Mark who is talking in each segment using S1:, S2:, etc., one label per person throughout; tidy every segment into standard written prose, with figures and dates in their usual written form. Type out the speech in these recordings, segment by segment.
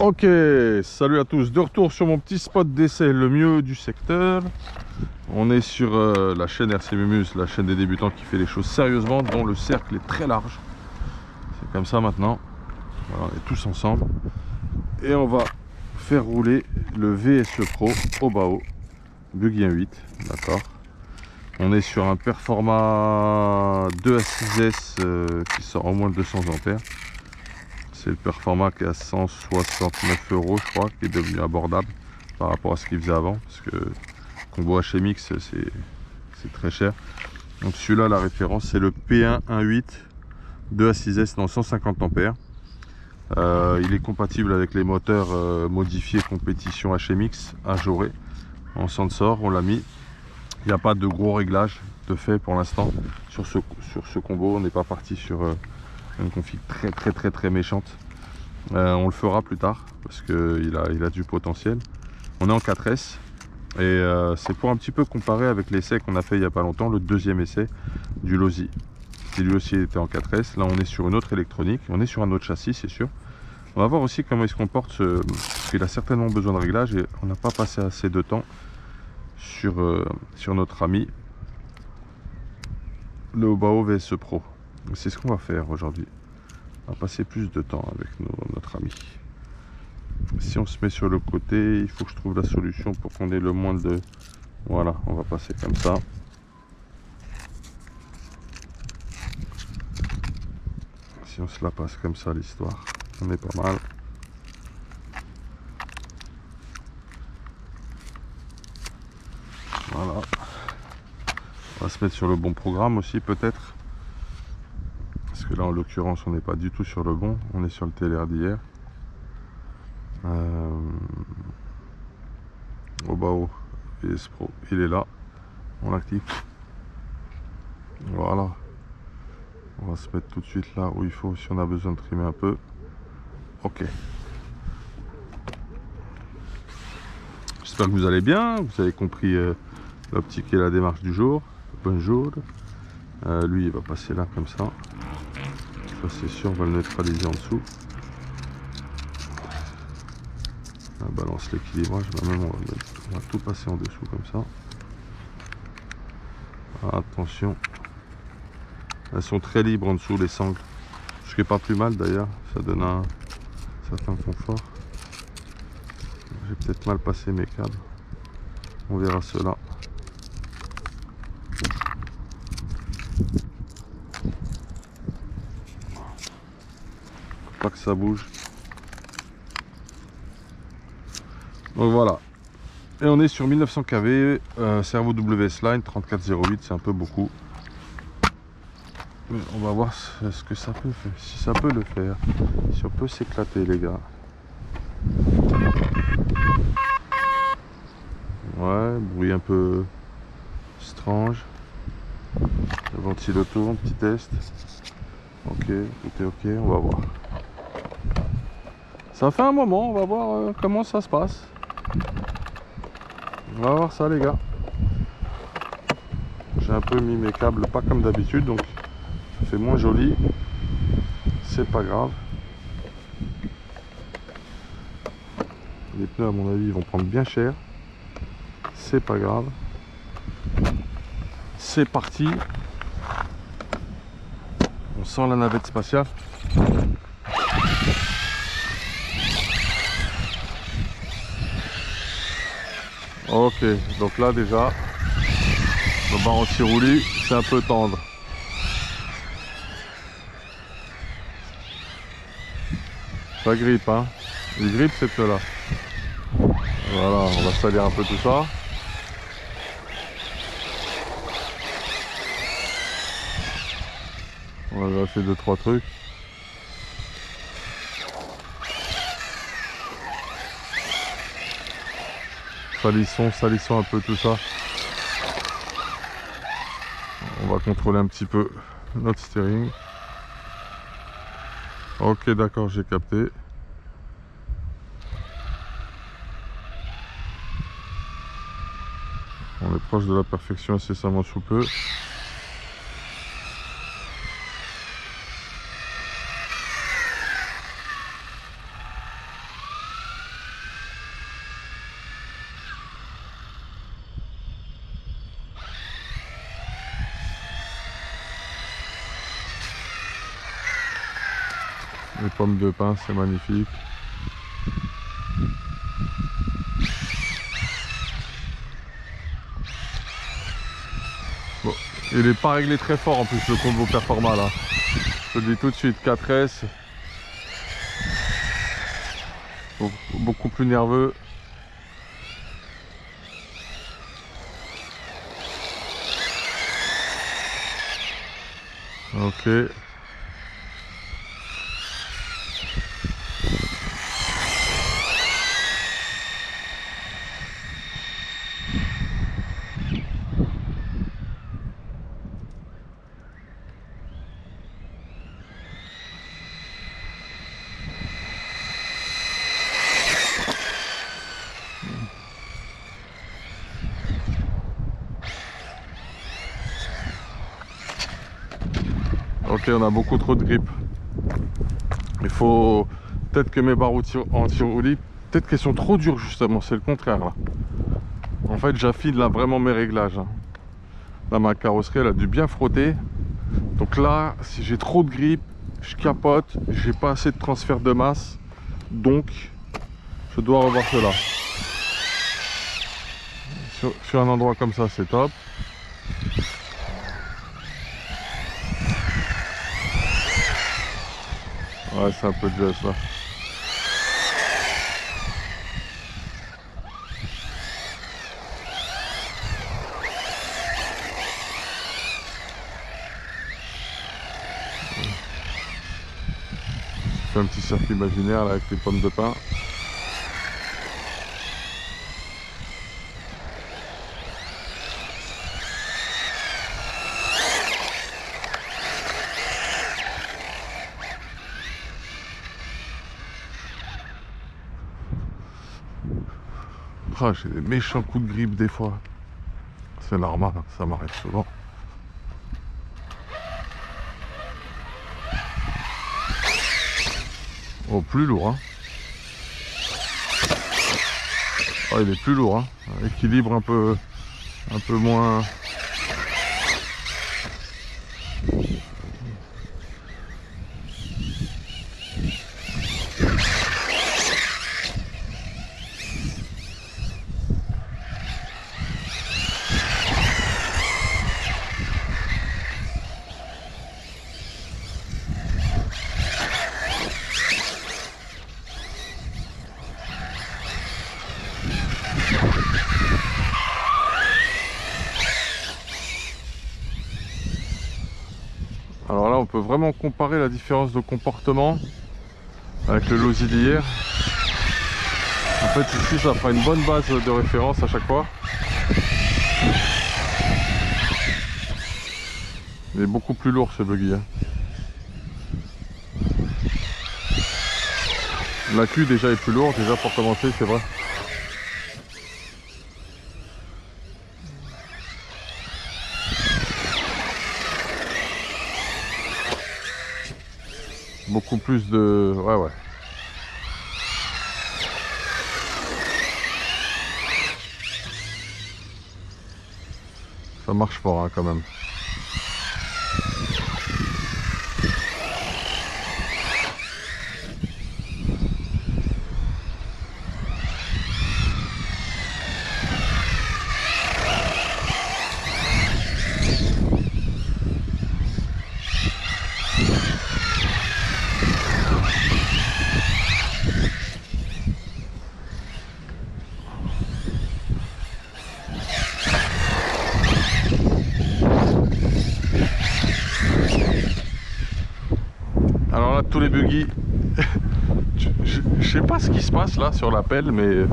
S1: Ok, salut à tous, de retour sur mon petit spot d'essai, le mieux du secteur. On est sur la chaîne RC Mumus, la chaîne des débutants qui fait les choses sérieusement, dont le cercle est très large. C'est comme ça maintenant. Voilà, on est tous ensemble. Et on va faire rouler le VSE Pro au Bao, Buggy 1.8, d'accord. On est sur un Performa 2 à 6S qui sort au moins de 200 ampères. C'est le Performa qui est à 169 €, je crois, qui est devenu abordable par rapport à ce qu'il faisait avant, parce que combo HMX c'est très cher. Donc celui-là, la référence, c'est le P1 1.8 2 à 6S dans 150 ampères. Il est compatible avec les moteurs modifiés compétition HMX ajouré en sensor. On l'a mis. Il n'y a pas de gros réglages de fait pour l'instant sur ce combo. On n'est pas parti sur une config très méchante. On le fera plus tard parce qu'il a du potentiel. On est en 4S et c'est pour un petit peu comparer avec l'essai qu'on a fait il n'y a pas longtemps, le deuxième essai du Losi, qui lui aussi était en 4S. Là on est sur une autre électronique, on est sur un autre châssis, c'est sûr. On va voir aussi comment il se comporte, parce qu'il a certainement besoin de réglage et on n'a pas passé assez de temps sur notre ami le Bao VSE Pro. C'est ce qu'on va faire aujourd'hui. On va passer plus de temps avec notre ami. Si on se met sur le côté, il faut que je trouve la solution pour qu'on ait le moins de... Voilà, on va passer comme ça. Si on se la passe comme ça, l'histoire, on est pas mal. Voilà. On va se mettre sur le bon programme aussi peut-être. Parce que là, en l'occurrence, on n'est pas du tout sur le bon. On est sur le TLR d'hier. Au Bao VS Pro, il est là. On l'active. Voilà. On va se mettre tout de suite là où il faut si on a besoin de trimer un peu. Ok. J'espère que vous allez bien. Vous avez compris l'optique et la démarche du jour. Bonjour. Lui, il va passer là comme ça. Ça c'est sûr, on va le neutraliser en dessous. On balance l'équilibrage. Même on va tout passer en dessous comme ça. Attention. Elles sont très libres en dessous les sangles. Ce qui est pas plus mal d'ailleurs. Ça donne un certain confort. J'ai peut-être mal passé mes câbles. On verra cela. Faut pas que ça bouge. Donc voilà. Et on est sur 1900 kV, servo WS Line 3408, c'est un peu beaucoup. Mais on va voir ce que ça peut faire, si ça peut le faire. Si on peut s'éclater les gars. Ouais, bruit un peu strange. Le ventilo tourne, petit test. Ok, tout est ok, on va voir. Ça fait un moment, on va voir comment ça se passe. On va voir ça les gars. J'ai un peu mis mes câbles pas comme d'habitude, donc ça fait moins joli. C'est pas grave. Les pneus à mon avis ils vont prendre bien cher. C'est pas grave. C'est parti. On sent la navette spatiale. Ok, donc là déjà, le barre anti-roulis, c'est un peu tendre. Ça grippe, hein. Il grippe ces pneus là. Voilà, on va salir un peu tout ça. On va lâcher 2-3 trucs. Salissons un peu tout ça. On va contrôler un petit peu notre steering. Ok, d'accord, j'ai capté. On est proche de la perfection incessamment sous peu. Les pommes de pin, c'est magnifique. Bon, il n'est pas réglé très fort en plus le combo performa là. Je te dis tout de suite, 4S. Beaucoup plus nerveux. Ok. Ok, on a beaucoup trop de grippe. Il faut peut-être que mes barres anti-roulis, peut-être qu'elles sont trop dures justement, c'est le contraire là. En fait, j'affine là vraiment mes réglages. Là, ma carrosserie, elle a dû bien frotter. Donc là, si j'ai trop de grippe, je capote, j'ai pas assez de transfert de masse. Donc, je dois revoir cela. Sur un endroit comme ça, c'est top. Ouais, c'est un peu de geste là. Je fais un petit circuit imaginaire là avec les pommes de pin. Ah, j'ai des méchants coups de grippe des fois. C'est normal, ça m'arrive souvent. Oh, plus lourd, hein. Oh, il est plus lourd, hein. Équilibre un peu moins. Alors là, on peut vraiment comparer la différence de comportement avec le Losi d'hier. En fait, ici, ça fera une bonne base de référence à chaque fois. Il est beaucoup plus lourd ce buggy. L'accu déjà est plus lourd, déjà pour commencer, c'est vrai. Beaucoup plus de... Ouais. Ça marche fort hein, quand même. Alors là, tous les buggy, je sais pas ce qui se passe là sur l'appel, mais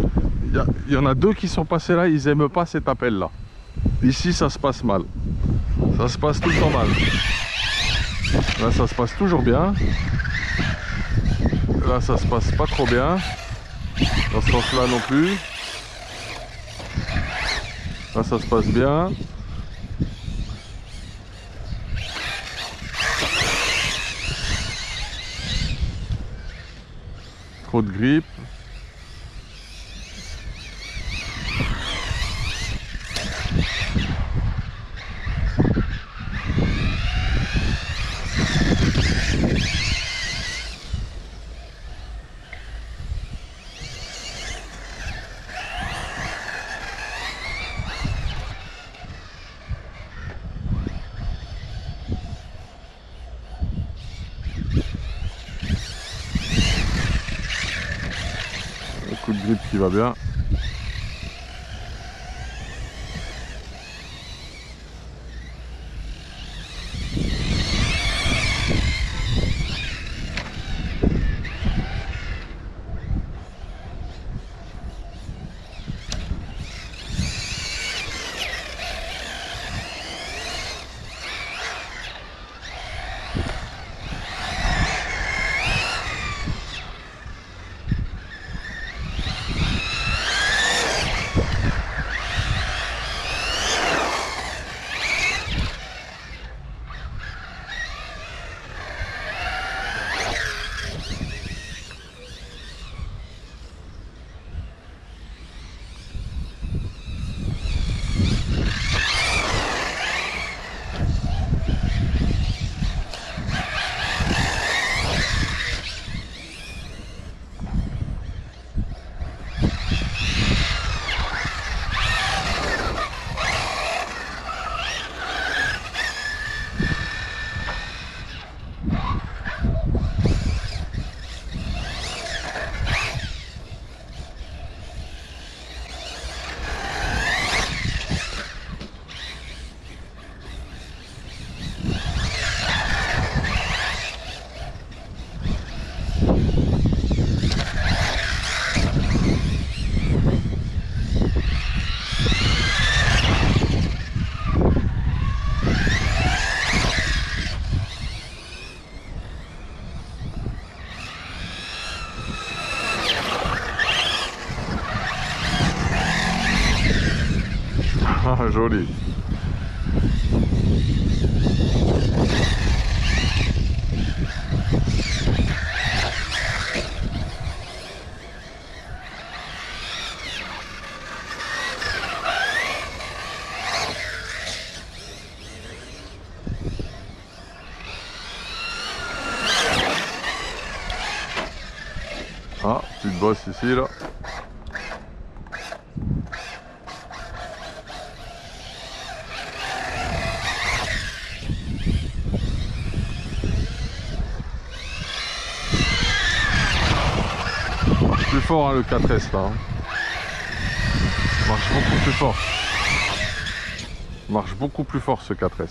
S1: il y en a deux qui sont passés là, ils aiment pas cet appel là. Ici, ça se passe mal. Ça se passe tout le temps mal. Là, ça se passe toujours bien. Là, ça se passe pas trop bien. Dans ce sens-là non plus. Là, ça se passe bien. Trop de grippe. coup de grip qui va bien. Ah, joli. Ah, petite bosse ici là. Plus fort hein, le 4S là. Hein. Marche beaucoup plus fort. Marche beaucoup plus fort ce 4S.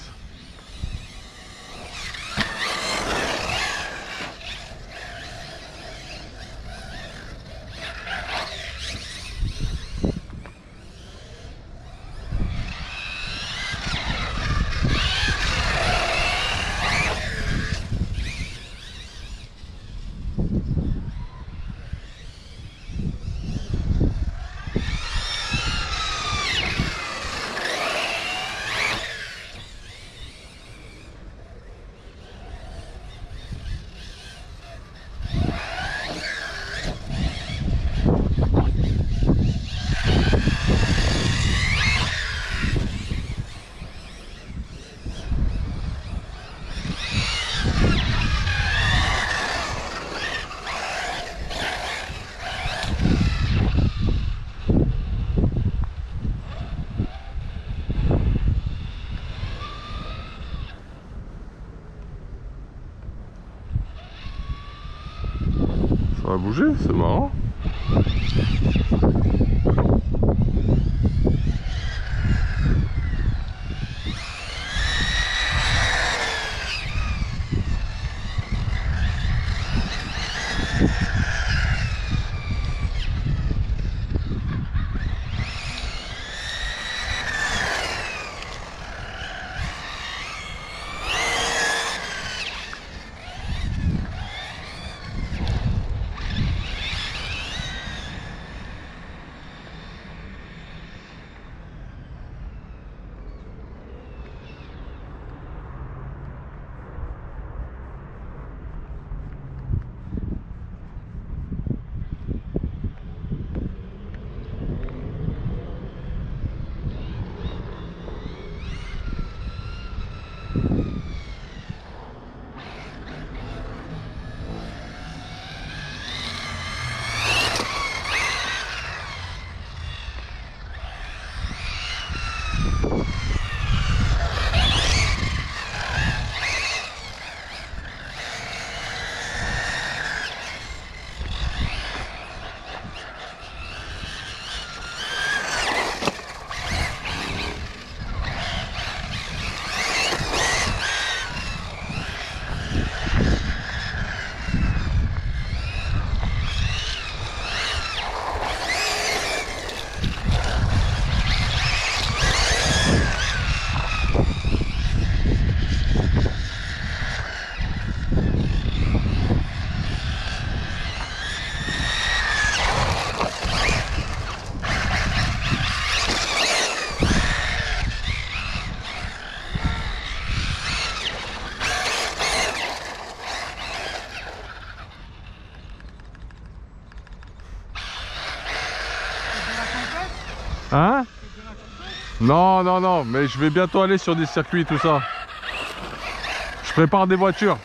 S1: Ça va bouger, c'est marrant. Hein? Non, non, non, mais je vais bientôt aller sur des circuits, tout ça. Je prépare des voitures.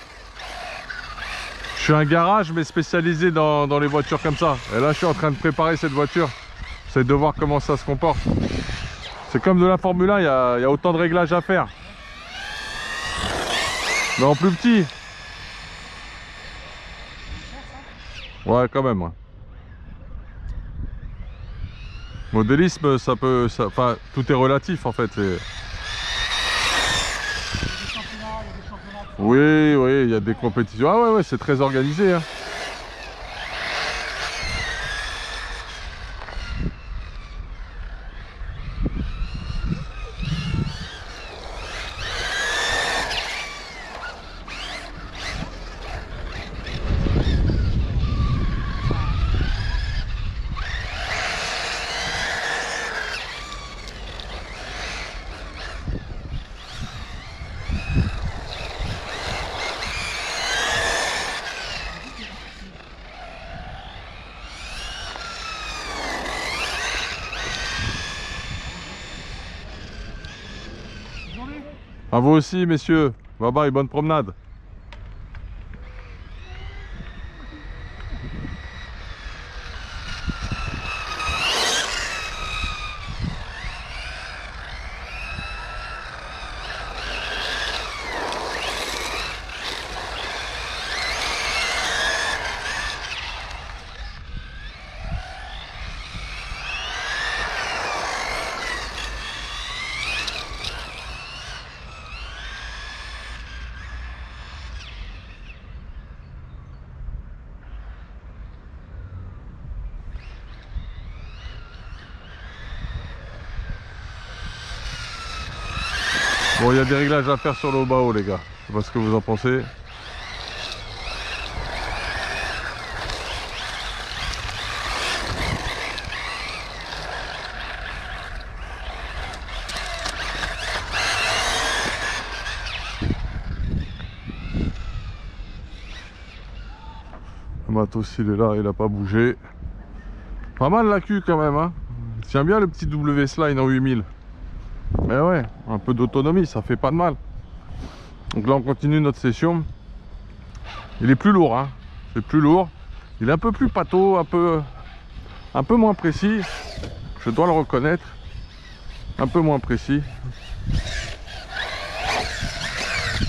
S1: Je suis un garage, mais spécialisé dans les voitures comme ça. Et là, je suis en train de préparer cette voiture. J'essaie de voir comment ça se comporte. C'est comme de la Formule 1, il y a autant de réglages à faire. Mais en plus petit. Ouais, quand même, ouais. Modélisme, ça peut... Enfin, tout est relatif, en fait. Oui, oui, il y a des compétitions. Ah ouais, ouais, c'est très organisé, hein. À vous aussi, messieurs. Bye bye, bonne promenade. Bon, il y a des réglages à faire sur le haut, les gars. Je sais pas ce que vous en pensez. Le matos, il est là, il a pas bougé. Pas mal la queue quand même, hein. Tiens bien le petit W-Sline en 8000. Mais ouais, un peu d'autonomie, ça fait pas de mal. Donc là, on continue notre session. Il est plus lourd, hein. C'est plus lourd. Il est un peu plus pâteau, un peu moins précis. Je dois le reconnaître. Un peu moins précis.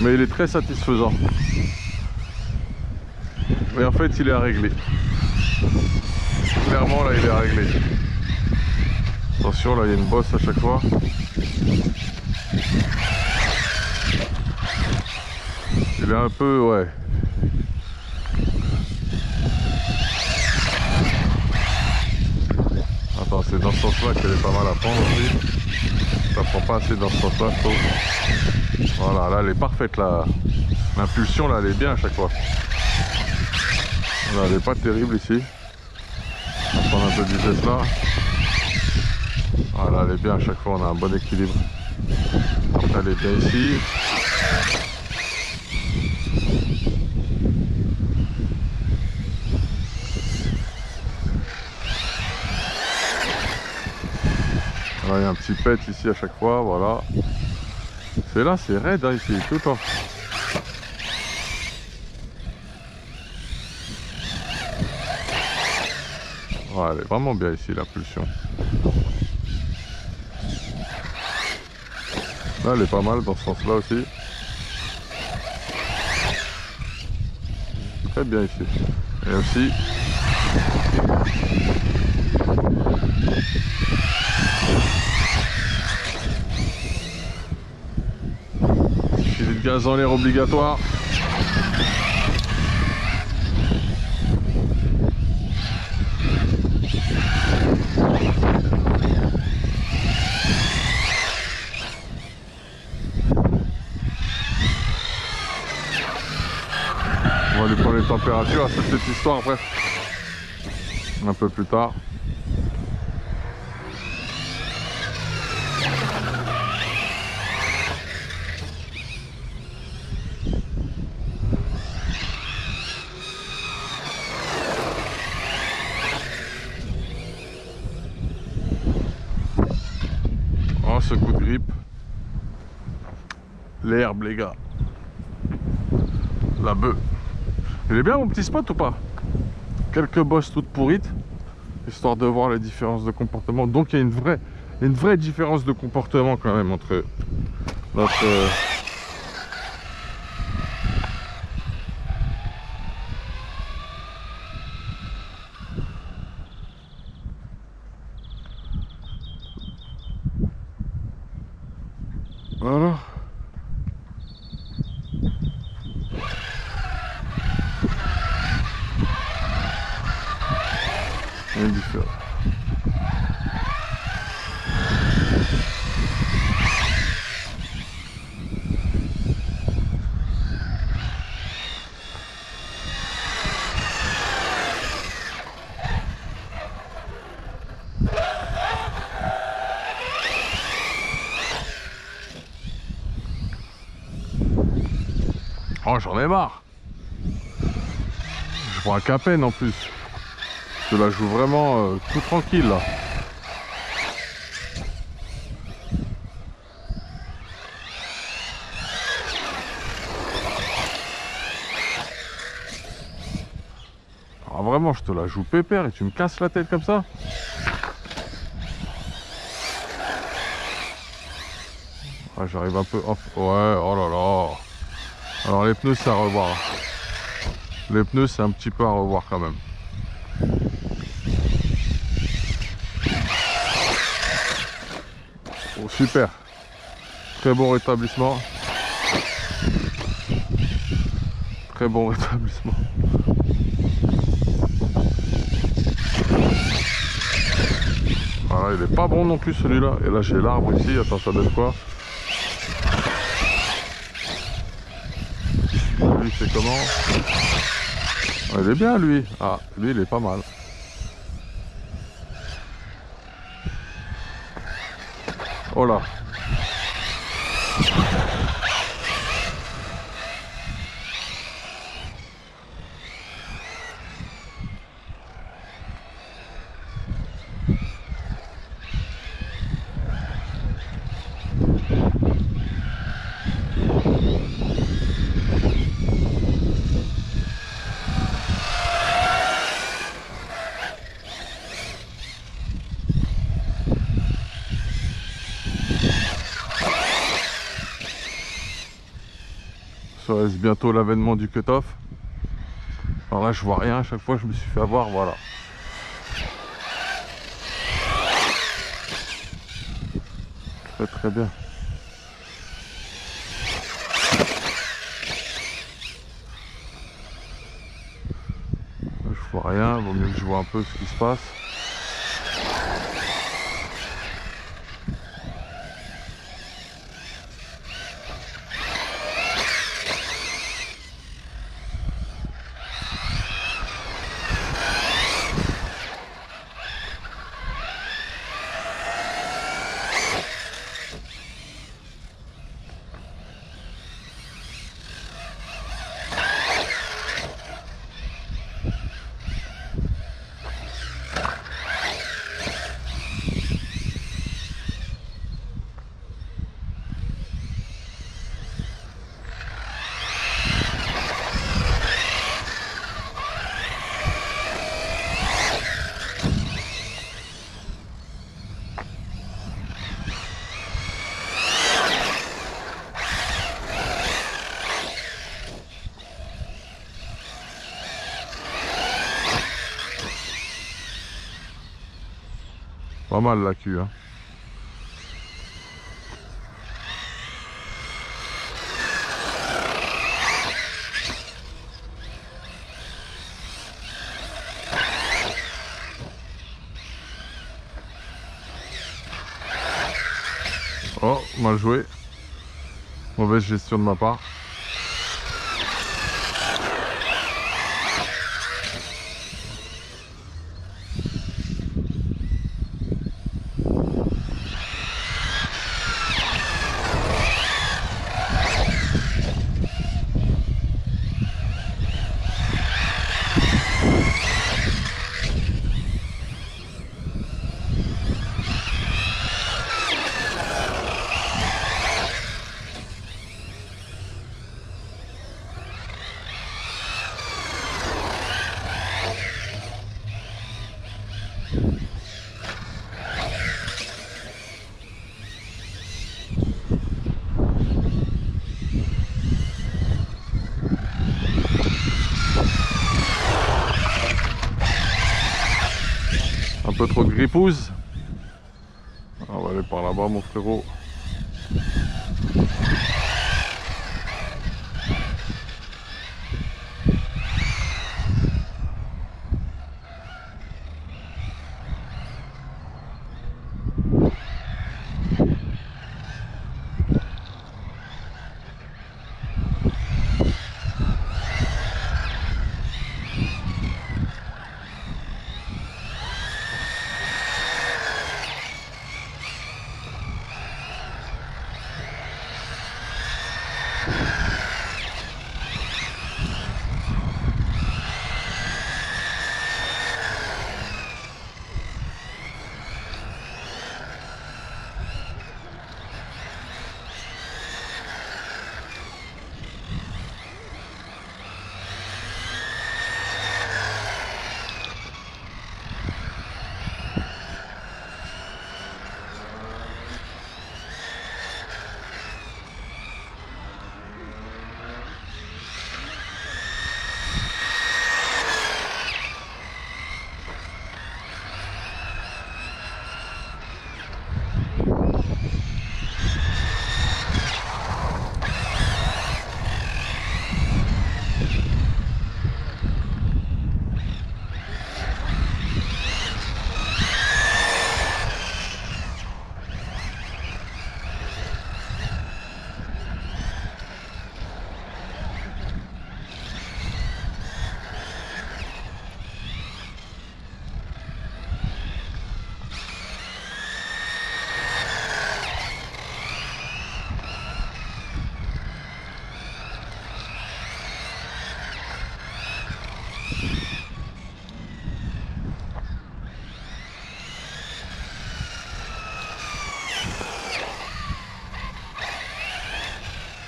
S1: Mais il est très satisfaisant. Mais en fait, il est à régler. Clairement, là, il est à régler. Attention, là, il y a une bosse à chaque fois. Il est un peu, ouais. Attends, c'est dans ce sens-là qu'elle est pas mal à prendre aussi. Ça prend pas assez dans ce sens-là, je trouve. Voilà, là, elle est parfaite, là. L'impulsion, là, elle est bien à chaque fois. Là, elle est pas terrible ici. On va prendre un peu de vitesse là. Voilà, elle est bien à chaque fois, on a un bon équilibre. Après, elle est bien ici. Là, il y a un petit pet ici à chaque fois, voilà. C'est là, c'est raide, hein, ici, tout le temps. Ouais, elle est vraiment bien ici, la pulsion. Là, elle est pas mal dans ce sens-là aussi. Très bien ici. Et aussi. Filet de gaz en l'air obligatoire. On va lui prendre les températures à cette petite histoire après. Un peu plus tard. ce coup de grippe. L'herbe, les gars. La bœuf. Il est bien mon petit spot ou pas? Quelques bosses toutes pourrites, histoire de voir les différences de comportement. Donc il y a une vraie différence de comportement quand même entre notre... Voilà. Il y a une différence. Oh, j'en ai marre. Je prends un capène en plus. Je la joue vraiment tout tranquille là. Ah, vraiment, je te la joue pépère et tu me casses la tête comme ça. Ah, j'arrive un peu off. Ouais, oh là là. Alors les pneus c'est à revoir. Les pneus c'est un petit peu à revoir quand même. Oh, super. Très bon rétablissement. Très bon rétablissement. Voilà, il est pas bon non plus celui-là. Et là j'ai l'arbre ici. Attends, ça donne quoi? Lui c'est comment? Ah, il est bien lui. Ah, lui il est pas mal. Oh là. Ça reste bientôt l'avènement du cut-off. Alors là je vois rien, à chaque fois je me suis fait avoir, voilà. Très très bien. Là, je vois rien, vaut mieux que je vois un peu ce qui se passe. Pas mal la queue, hein. Oh, mal joué. Mauvaise gestion de ma part. Un peu trop de gripouze. On va aller par là-bas, mon frérot.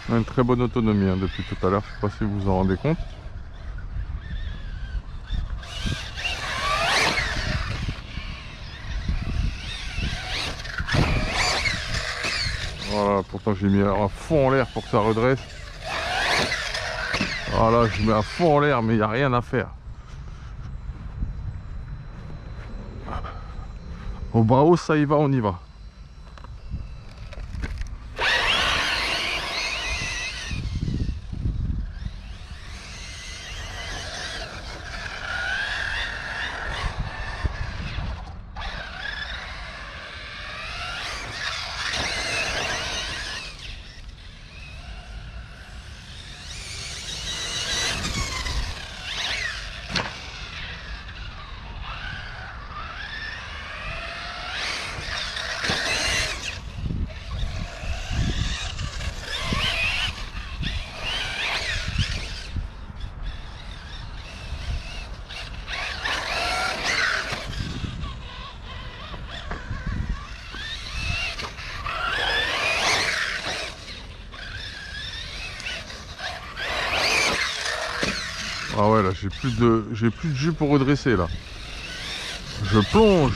S1: On a une très bonne autonomie hein, depuis tout à l'heure, je ne sais pas si vous vous en rendez compte. Voilà, pourtant j'ai mis un fond en l'air pour que ça redresse. Voilà, je mets un fond en l'air mais il n'y a rien à faire. Au bravo, ça y va, on y va. Ah ouais, là j'ai plus de jus pour redresser là. Je plonge.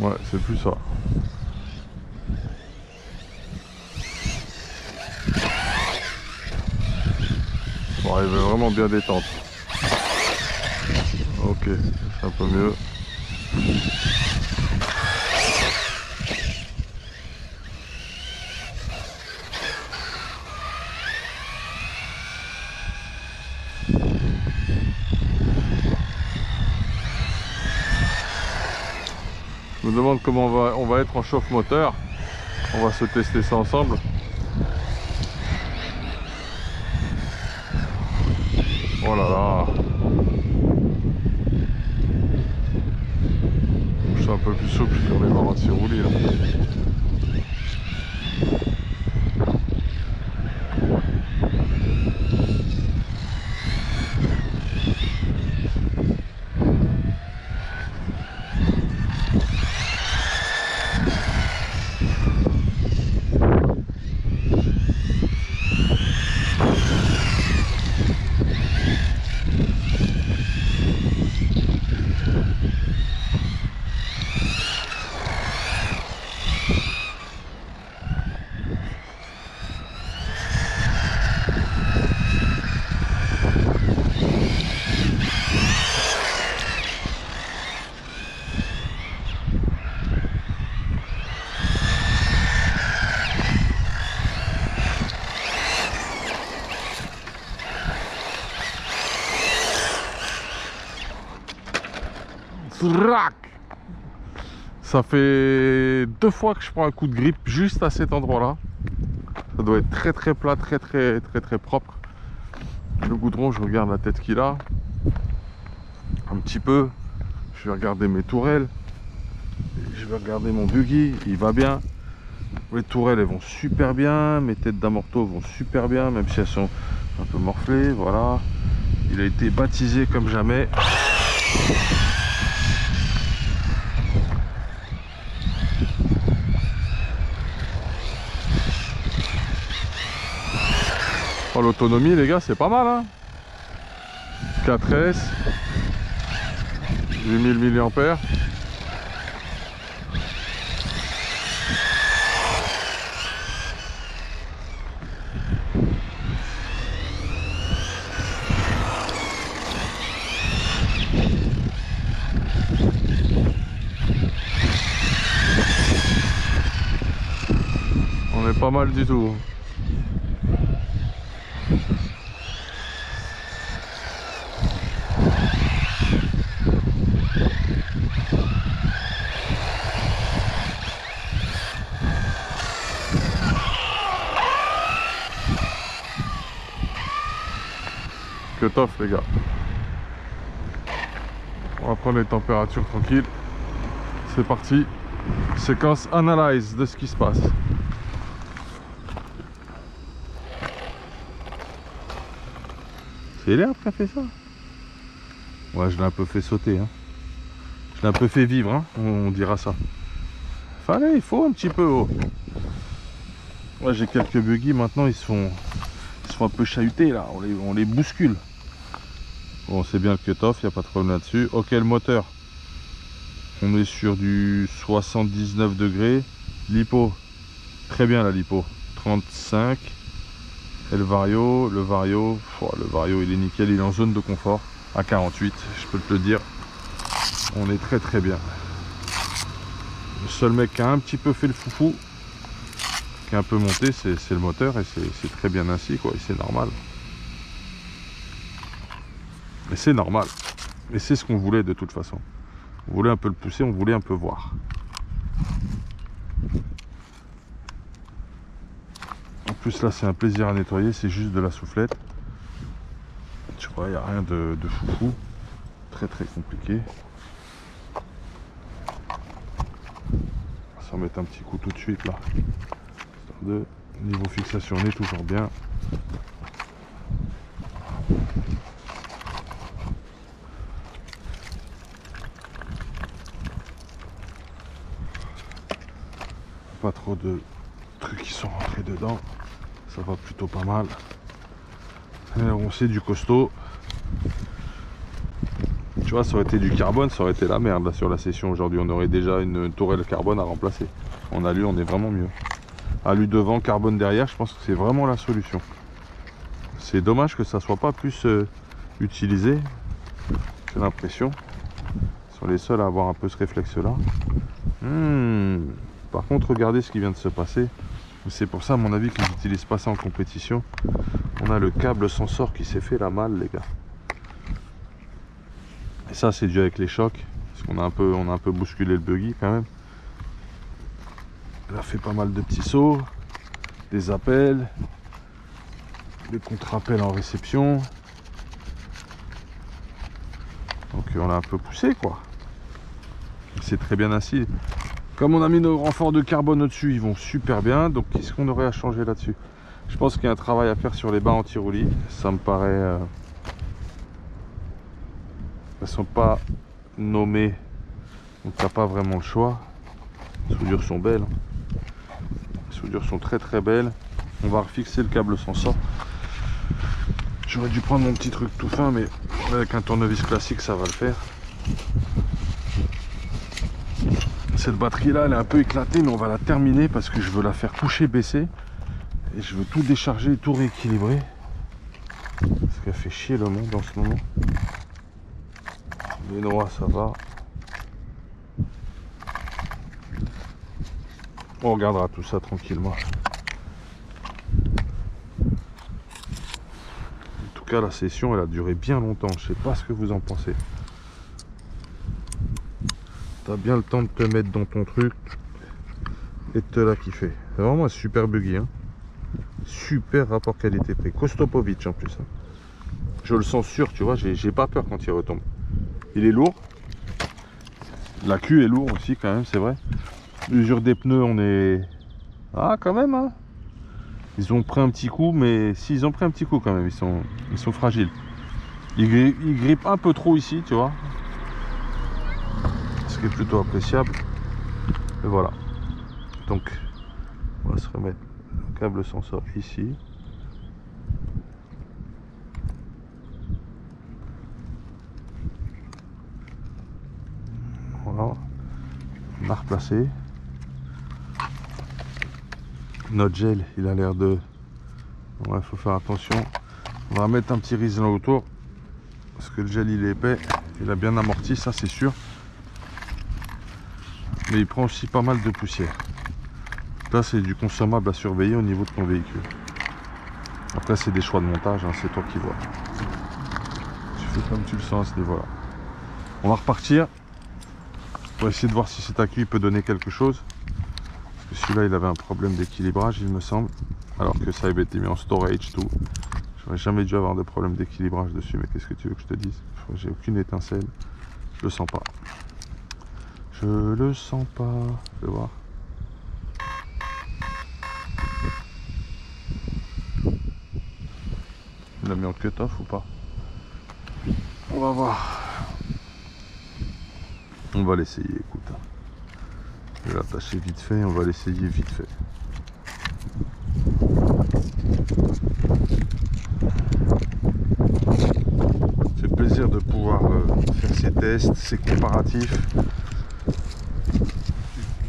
S1: Ouais, c'est plus ça. Bon, elle veut vraiment bien détendre. Ok, c'est un peu mieux. Je me demande comment on va être en chauffe moteur. On va se tester ça ensemble. Oh là là. Je suis un peu plus souple sur les barres anti-roulis là. Strac. Ça fait 2 fois que je prends un coup de grippe juste à cet endroit-là. Ça doit être très très plat, très propre. Le goudron, je regarde la tête qu'il a. Un petit peu. Je vais regarder mes tourelles. Je vais regarder mon buggy. Il va bien. Les tourelles, elles vont super bien. Mes têtes d'amorto vont super bien, même si elles sont un peu morflées. Voilà. Il a été baptisé comme jamais. Oh, l'autonomie, les gars, c'est pas mal, hein. 4S, 8000 mAh. On est pas mal du tout. Que tough, les gars. On va prendre les températures tranquilles. C'est parti. Séquence analyse de ce qui se passe. C'est l'herbe qui a fait ça? Ouais, je l'ai un peu fait sauter, hein. Je l'ai un peu fait vivre, hein, on dira ça. Fallait, il faut un petit peu haut. Ouais, j'ai quelques buggy maintenant, ils se font un peu chahutés là, on les bouscule. Bon, c'est bien le cut-off, il n'y a pas de problème là-dessus. Ok, le moteur, on est sur du 79 degrés. L'hypo, très bien la lipo, 35. Et le vario, le vario il est nickel, il est en zone de confort à 48, je peux te le dire. On est très bien. Le seul mec qui a un petit peu fait le foufou, qui est un peu monté, c'est le moteur, et c'est très bien ainsi, quoi, et c'est normal. Et c'est normal. Et c'est ce qu'on voulait de toute façon. On voulait un peu le pousser, on voulait un peu voir. En plus là c'est un plaisir à nettoyer, c'est juste de la soufflette. Tu vois, il n'y a rien de foufou. Très compliqué. On va s'en mettre un petit coup tout de suite là. Niveau fixation, on est toujours bien. Pas trop de trucs qui sont rentrés dedans, ça va plutôt pas mal. Alors, on sait du costaud. Tu vois, ça aurait été du carbone, ça aurait été la merde là sur la session aujourd'hui. On aurait déjà une tourelle carbone à remplacer. En alu, on est vraiment mieux. Alu devant, carbone derrière, je pense que c'est vraiment la solution. C'est dommage que ça soit pas plus utilisé. J'ai l'impression. Ils sont les seuls à avoir un peu ce réflexe là. Par contre, regardez ce qui vient de se passer. C'est pour ça, à mon avis, qu'ils n'utilisent pas ça en compétition. On a le câble sensor qui s'est fait la malle, les gars. Et ça, c'est dû avec les chocs. Parce qu'on a un peu bousculé le buggy quand même. Elle a fait pas mal de petits sauts. Des appels. Des contre-appels en réception. Donc on l'a un peu poussé, quoi. C'est très bien assis. Comme on a mis nos renforts de carbone au-dessus, ils vont super bien. Donc qu'est-ce qu'on aurait à changer là-dessus? Je pense qu'il y a un travail à faire sur les bas anti-roulis. Ça me paraît... Elles sont pas nommées. Donc t'as pas vraiment le choix. Les soudures sont belles. Les soudures sont très belles. On va refixer le câble sensor. J'aurais dû prendre mon petit truc tout fin, mais avec un tournevis classique, ça va le faire. Cette batterie là elle est un peu éclatée, mais on va la terminer parce que je veux la faire coucher baisser et je veux tout décharger et tout rééquilibrer parce qu'elle fait chier le monde en ce moment. Les noix ça va, on regardera tout ça tranquillement. En tout cas la session elle a duré bien longtemps, je sais pas ce que vous en pensez. tu as bien le temps de te mettre dans ton truc et de te la kiffer. C'est vraiment un super buggy, hein. Super rapport qualité-prix. Kostopovic en plus, hein. Je le sens sûr, tu vois, j'ai pas peur quand il retombe. Il est lourd. La queue est lourde aussi quand même, c'est vrai. L'usure des pneus, on est... Ah quand même, hein. Ils ont pris un petit coup, mais si ils ont pris un petit coup quand même, ils sont fragiles. Ils grippent un peu trop ici, tu vois. Ce qui est plutôt appréciable. Et voilà. Donc, on va se remettre le câble sensor ici. Voilà. On a replacé. Notre gel, il a l'air de... Ouais, faut faire attention. On va mettre un petit riselant autour. Parce que le gel, il est épais. Il a bien amorti, ça c'est sûr. Mais il prend aussi pas mal de poussière. Là, c'est du consommable à surveiller au niveau de ton véhicule. Après, c'est des choix de montage, hein, c'est toi qui vois. Tu fais comme tu le sens à ce niveau-là. On va repartir. On va essayer de voir si cet accu peut donner quelque chose. Parce que celui-là, il avait un problème d'équilibrage, il me semble. Alors que ça avait été mis en storage, tout. J'aurais jamais dû avoir de problème d'équilibrage dessus. Mais qu'est-ce que tu veux que je te dise? J'ai aucune étincelle. Je le sens pas. Je le sens pas. Je vais voir. Il l'a mis en cut-off ou pas? On va voir. On va l'essayer, écoute. Je vais l'attacher vite fait, on va l'essayer vite fait. C'est le plaisir de pouvoir faire ces tests, ces comparatifs.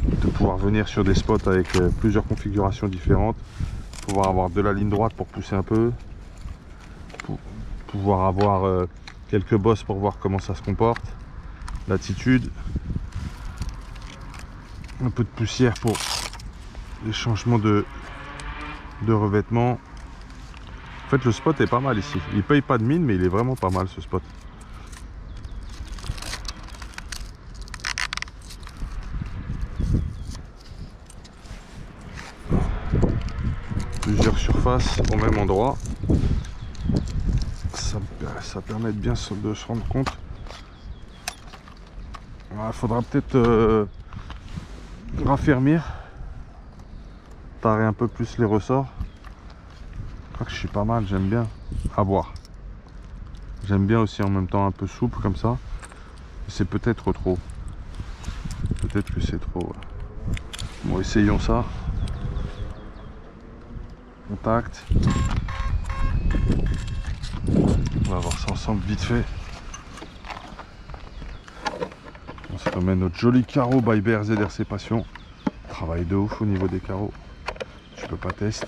S1: De pouvoir venir sur des spots avec plusieurs configurations différentes. Pouvoir avoir de la ligne droite pour pousser un peu. Pouvoir avoir quelques bosses pour voir comment ça se comporte. L'attitude. Un peu de poussière pour les changements de revêtement. En fait, le spot est pas mal ici. Il paye pas de mine, mais il est vraiment pas mal ce spot. Plusieurs surfaces au même endroit. Ça permet de bien de se rendre compte. Il faudra peut-être raffermir, tarer un peu plus les ressorts. Je crois que je suis pas mal, j'aime bien à boire. J'aime bien aussi en même temps un peu souple comme ça. C'est peut-être trop. Peut-être que c'est trop. Ouais. Bon, essayons ça. Contact. On va voir ça ensemble vite fait. On se remet notre joli carreau by BRZ Passion. Travail de ouf au niveau des carreaux. Je peux pas tester.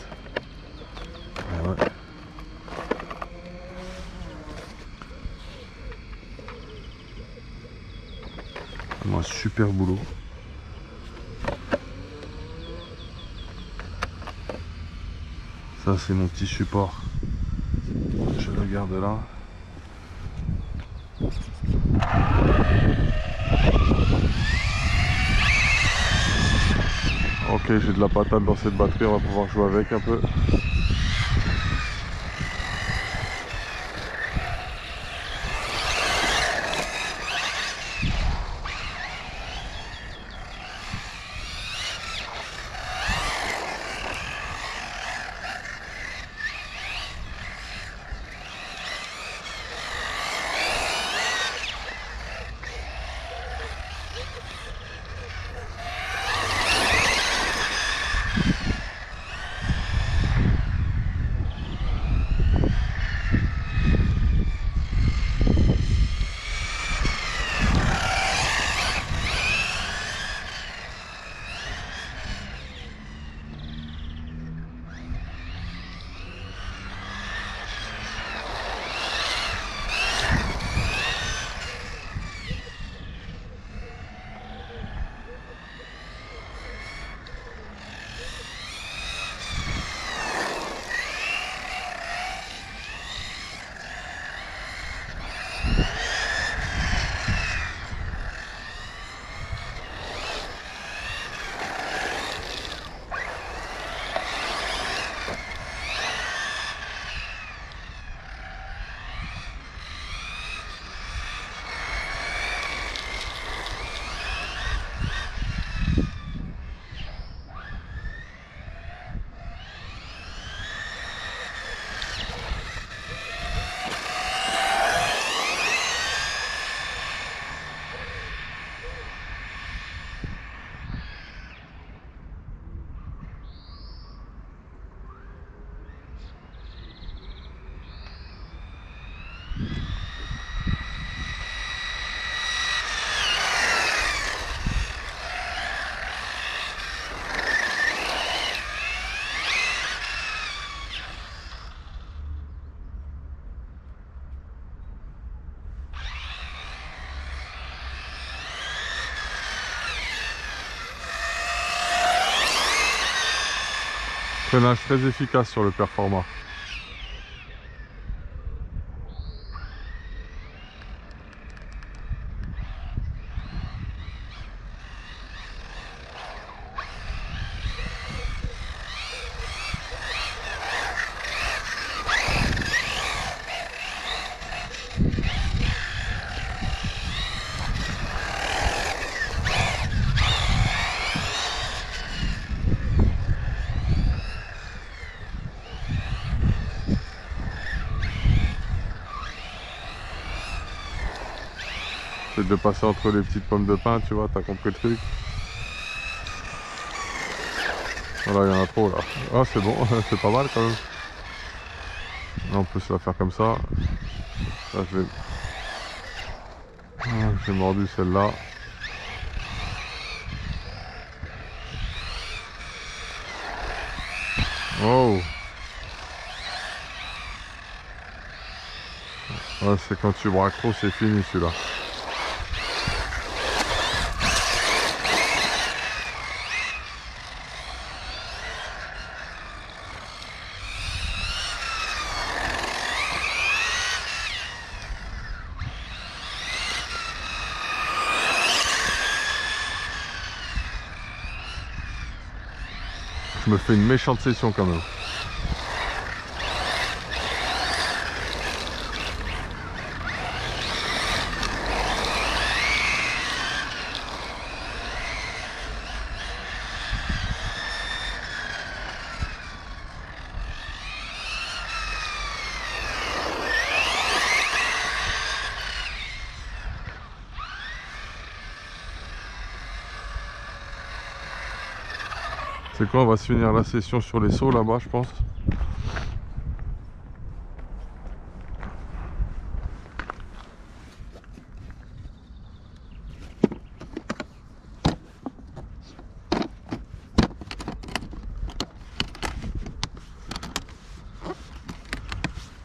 S1: Ouais. Un super boulot. Ça c'est mon petit support. Je le garde là. Ok, j'ai de la patate dans cette batterie, on va pouvoir jouer avec un peu. Freinage très efficace sur le Performa. C'est de passer entre les petites pommes de pin, tu vois, t'as compris le truc. Voilà, il y en a trop là. Ah, c'est bon, c'est pas mal quand même. Là, on peut se la faire comme ça. Là, j'ai mordu celle-là. Oh! Ouais, c'est quand tu braques trop, c'est fini celui-là. Je me fais une méchante session quand même. C'est quoi, on va se finir la session sur les sauts là-bas, je pense.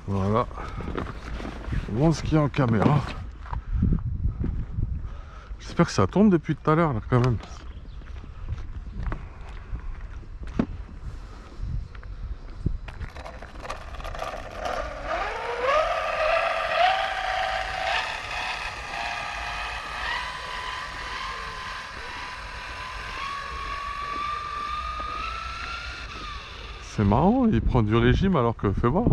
S1: Voilà. On voit ce qu'il y a en caméra. J'espère que ça tombe depuis tout à l'heure là quand même. C'est marrant, il prend du régime alors que fais voir.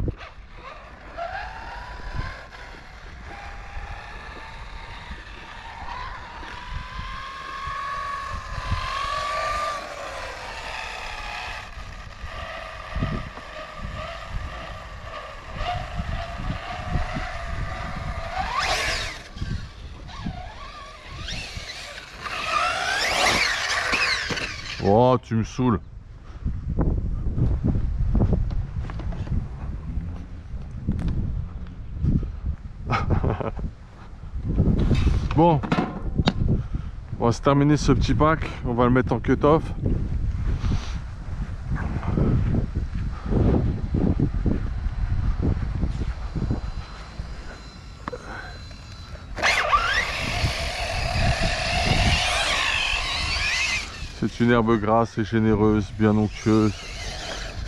S1: Oh, tu me saoules. Bon, on va se terminer ce petit pack, on va le mettre en cut-off. C'est une herbe grasse et généreuse, bien onctueuse,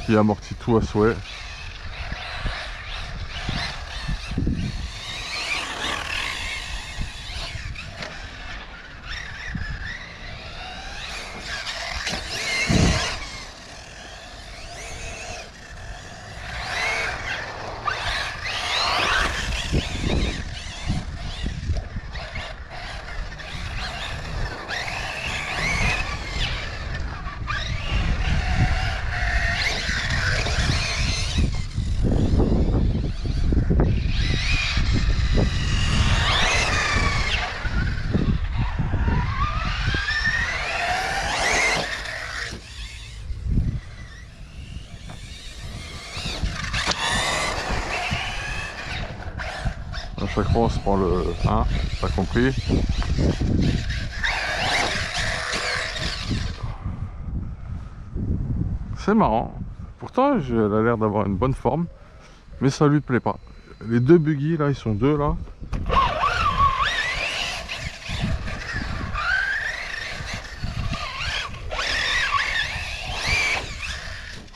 S1: qui amortit tout à souhait. À chaque fois on se prend le 1, t'as compris. C'est marrant. Pourtant elle a l'air d'avoir une bonne forme, mais ça lui plaît pas. Les deux buggy là, ils sont deux là.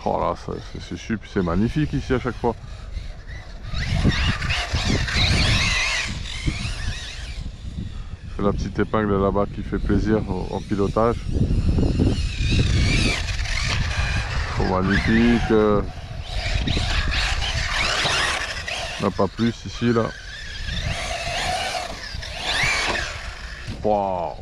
S1: Oh là, c'est magnifique ici à chaque fois. C'est la petite épingle là-bas qui fait plaisir en pilotage. Oh, magnifique. On n'a pas plus ici là. Wow.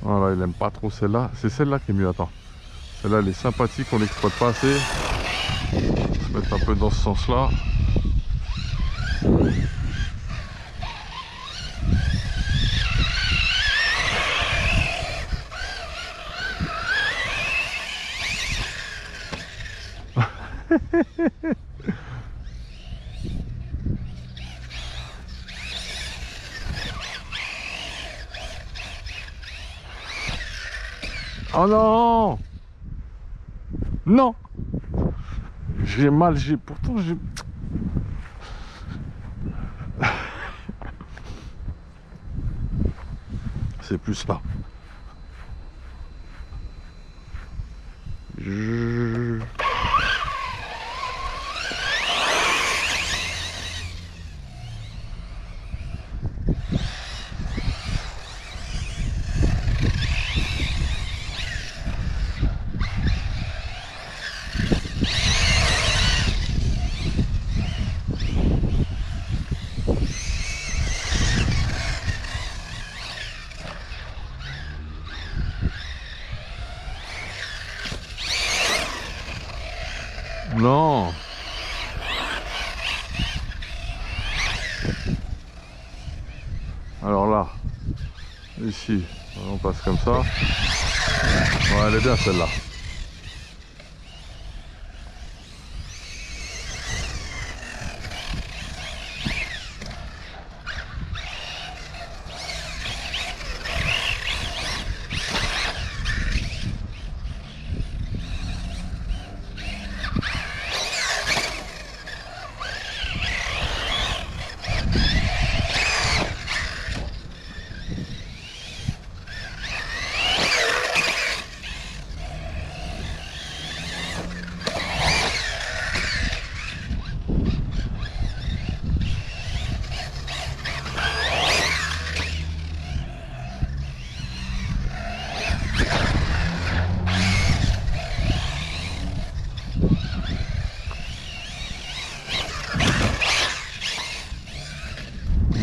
S1: Voilà, il aime pas trop celle-là. C'est celle-là qui est mieux. Attends. Celle-là, elle est sympathique, on l'exploite pas assez. On va se mettre un peu dans ce sens-là. Oh non! Non! J'ai mal, pourtant j'ai... C'est plus là. Non. Alors là, ici, on passe comme ça. Ouais, elle est bien celle-là.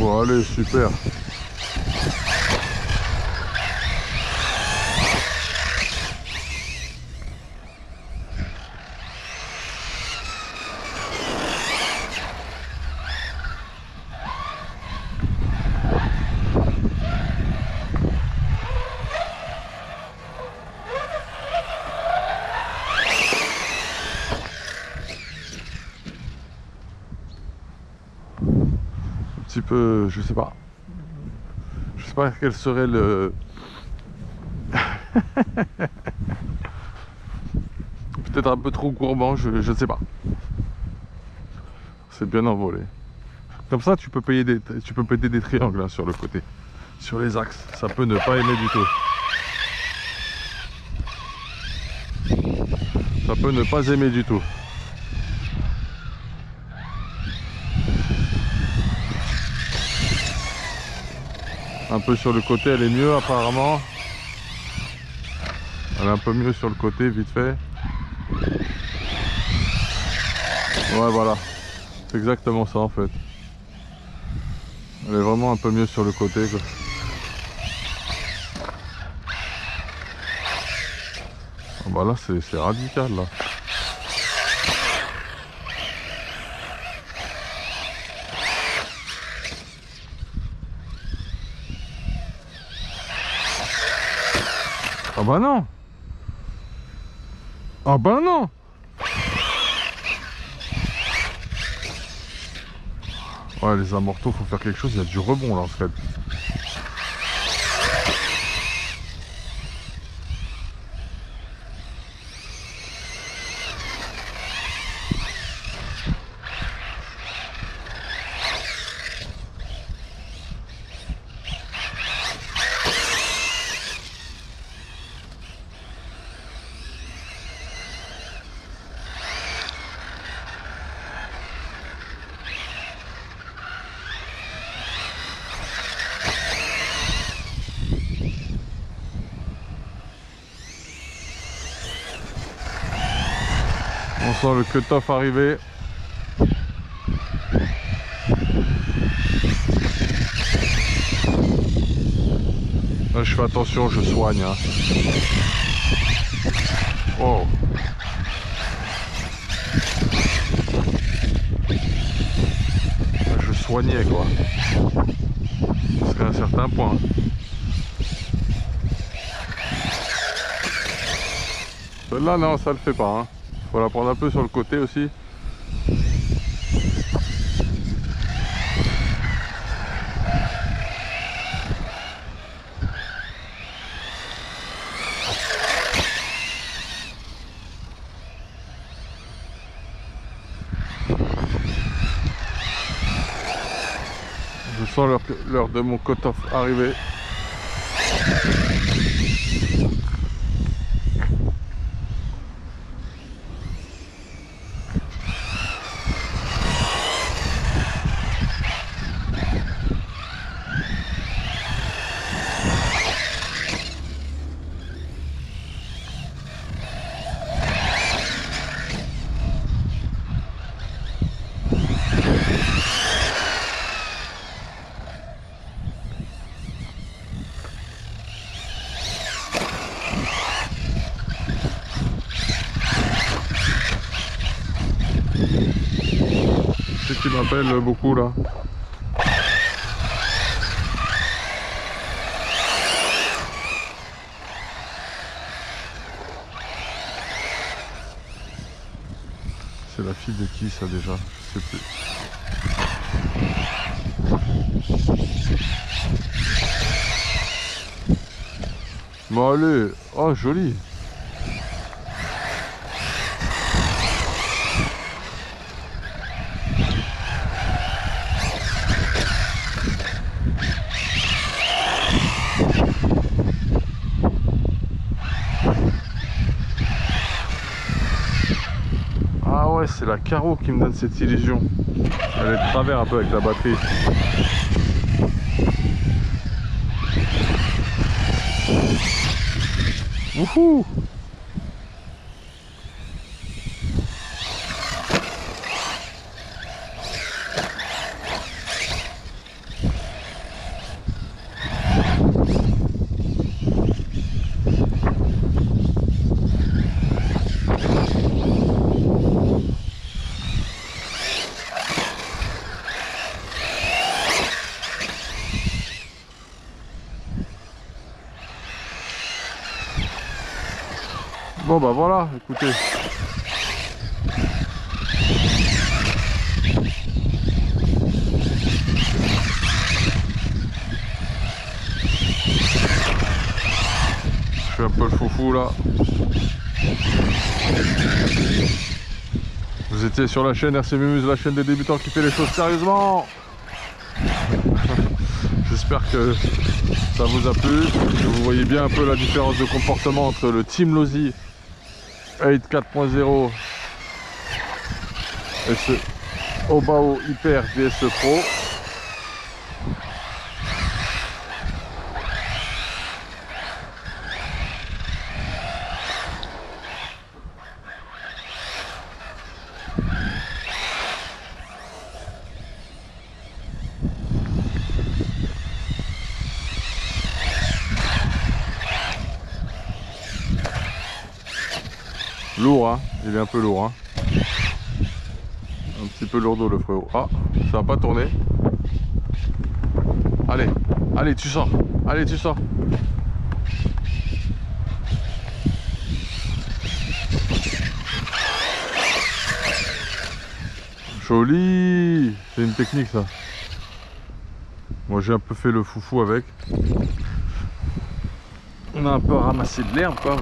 S1: Bon, allez, super. Un petit peu, je sais pas quel serait le peut-être un peu trop gourmand, je ne sais pas. C'est bien envolé. Comme ça tu peux péter des triangles hein, sur le côté, sur les axes. Ça peut ne pas aimer du tout. Ça peut ne pas aimer du tout. Un peu sur le côté, elle est mieux apparemment. Elle est un peu mieux sur le côté, vite fait. Ouais, voilà. C'est exactement ça en fait. Elle est vraiment un peu mieux sur le côté, quoi. Ah bah là c'est radical là. Ah bah non. Ah bah non. Ouais, les amortos, faut faire quelque chose, il y a du rebond là en fait. On sent le cut-off arriver. Là, je fais attention, je soigne. Hein. Oh. Là, je soignais quoi. Jusqu'à un certain point. Celle-là, non, ça le fait pas. Hein. Faut la prendre un peu sur le côté aussi. Je sens l'heure de mon cut-off arriver. C'est qui m'appelle beaucoup là. C'est la fille de qui ça déjà? Je sais plus. Bon allez, oh joli. Ah ouais, c'est la carreau qui me donne cette illusion. Elle est de travers un peu avec la batterie. Wouhou! Bon bah voilà, écoutez. Je fais un peu le foufou là. Vous étiez sur la chaîne RC Mumuse, la chaîne des débutants qui fait les choses sérieusement. J'espère que ça vous a plu, que vous voyez bien un peu la différence de comportement entre le Team Losi 8 4.0 et ce Obao Hyper DSE Pro. Lourd, hein, il est un peu lourd, hein. Un petit peu lourdeau le frérot. Ah, ça va pas tourner. Allez, allez, tu sors. Allez, tu sors. Joli. C'est une technique ça. Moi j'ai un peu fait le foufou avec. On a un peu ramassé de l'herbe quoi.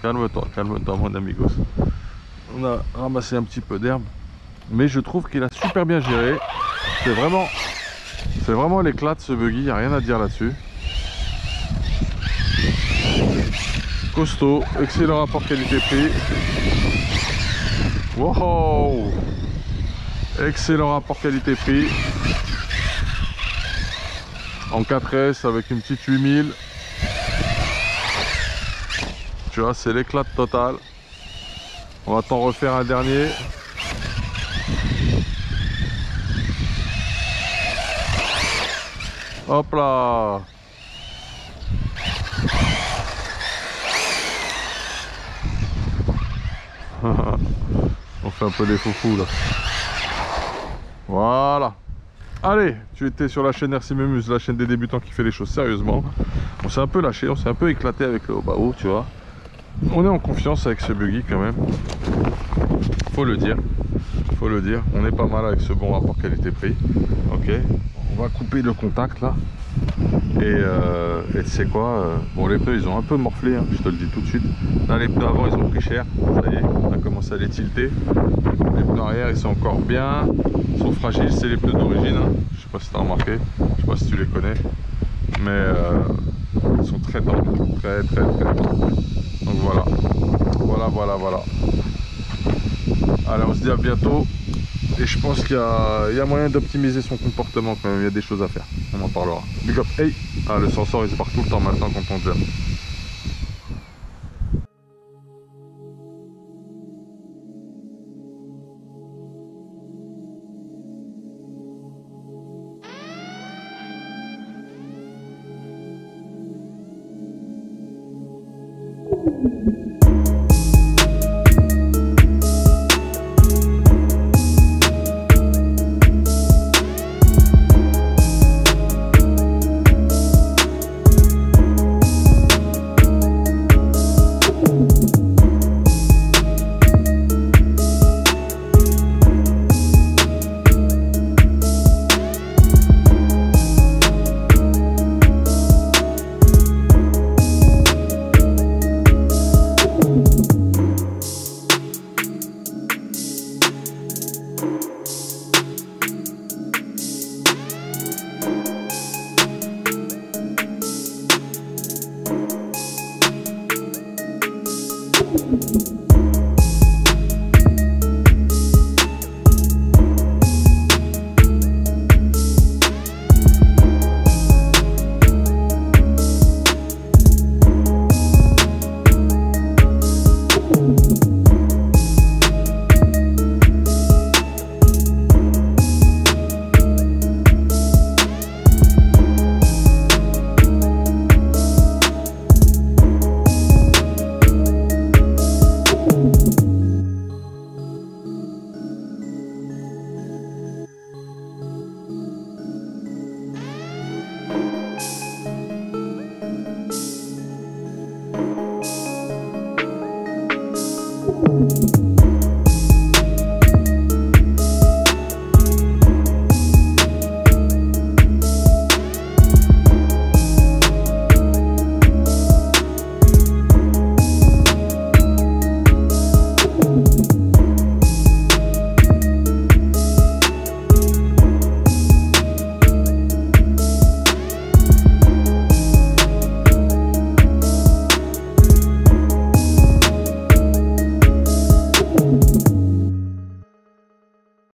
S1: Calme-toi mon amigos. On a ramassé un petit peu d'herbe. Mais je trouve qu'il a super bien géré. C'est vraiment l'éclat de ce buggy, il n'y a rien à dire là-dessus. Costaud, excellent rapport qualité-prix. Wow! Excellent rapport qualité-prix. En 4S avec une petite 8000. Tu vois, c'est l'éclat total. On va t'en refaire un dernier. Hop là! On fait un peu des foufous là. Voilà. Allez, tu étais sur la chaîne RC Mémuse, la chaîne des débutants qui fait les choses sérieusement. On s'est un peu lâché, on s'est un peu éclaté avec le haut bas haut, tu vois. On est en confiance avec ce buggy quand même. Faut le dire. Faut le dire. On est pas mal avec ce bon rapport qualité-prix. Ok. On va couper le contact là. Et tu sais quoi, bon les pneus ils ont un peu morflé, hein, je te le dis tout de suite. Là les pneus avant ils ont pris cher, ça y est, on a commencé à les tilter. Les pneus arrière ils sont encore bien, ils sont fragiles, c'est les pneus d'origine, hein. Je sais pas si tu as remarqué, je sais pas si tu les connais, mais ils sont très tendres, très tendres. Donc voilà, voilà. Allez on se dit à bientôt. Et je pense qu'il y a moyen d'optimiser son comportement quand même, il y a des choses à faire, on en parlera. Big up, hey. Ah, le sensor il se barre tout le temps maintenant quand on jump.